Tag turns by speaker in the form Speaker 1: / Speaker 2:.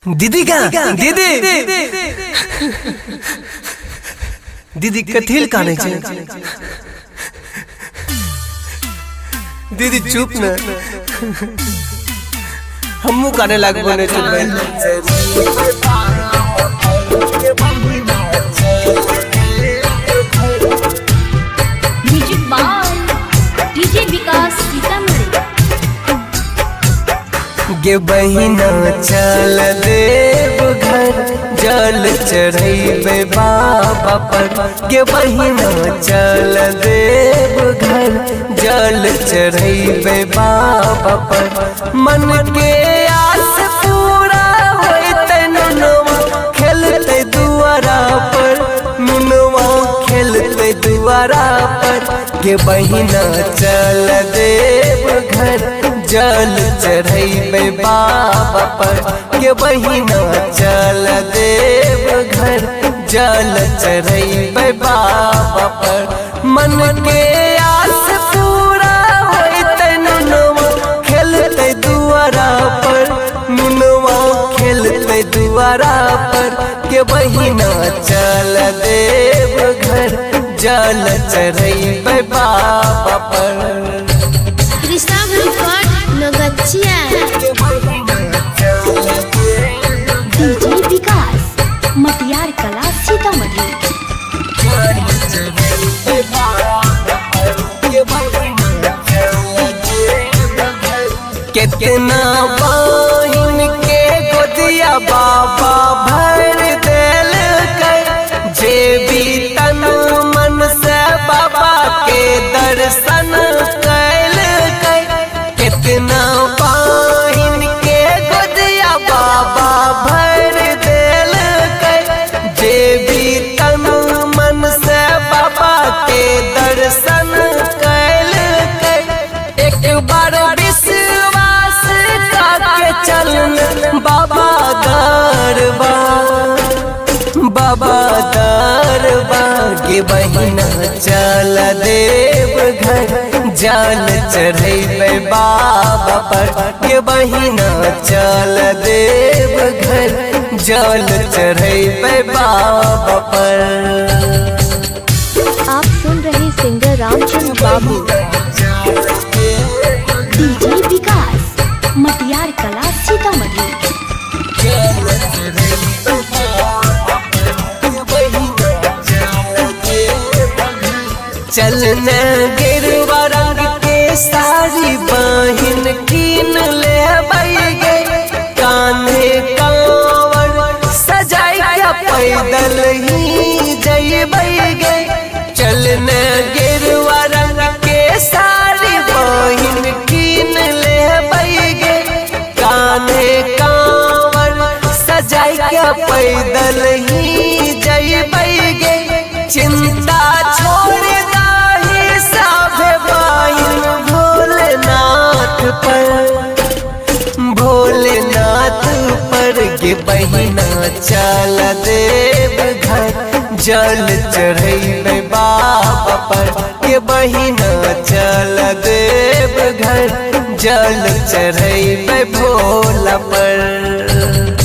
Speaker 1: दीदी का दीदी दीदी कथिल काने छे दीदी चुप न हमू काने लाग बने
Speaker 2: म्यूजिक बाय डीजे विकास सीतामढ़ी।
Speaker 1: गे बहिना चल देव घर जल चढ़ैबे बाबा पर। गे बहिना चल देव घर जल चढ़ैबे बाबा पर। मन के आस पूरा होइते नुनवा खेलते दुआरा पर। नुनवा खेलते दुआरा पर। गे बहिना चल देव घर जल चढ़ैबे बाबा पर। गे बहिना चल देव घर जल चढ़ैबे बाबा पर। मन के आस पूरा होइते नुनवा खेलते दुआरा पर। नुनवा खेलते दुआरा पर। गे बहिना चल देव घर जल चढ़ैबे बाबा पर।
Speaker 2: कृष्णा नगच्छिया डीजे विकास मटियार कला सीतामढ़ी।
Speaker 1: कितना बहिन के गोदिया बाबा भर देल कर। जे भी तन मन से बाबा के दर्शन कैल कर। कितना बहिन के गोदिया बाबा भर देल कर। जे भी तन मन से बाबा के दर्शन कैल कर। एक बार विश्वास करके चलन बाबा दरबार। बाबा दरबार गे बहिना चल देव घर जल चढ़ैबे बाबा पर। गे बहिना चल देव घर जल चढ़ैबे बाबा पर।
Speaker 2: आप सुन रहे सिंगर रामचंद्र बाबू डीजे विकास मटियार कला सीतामढ़ी।
Speaker 1: चलना गिरवा रंग के सारी बहिन कीन ले गे। कान्हे कांवर सजाई के पैदल ही जइबै गे। चलना गिरवा रंग के सारी बहिन कीन ले गे। कान्हे कांवर सजाई के पैदल ही जइबै गे। चिंता छोड़ भोलेनाथ पर। गे बहिना चल देव घर जल चढ़ैबे बाबा पर। गे बहिना चल देव घर जल चढ़ैबे भोला पर।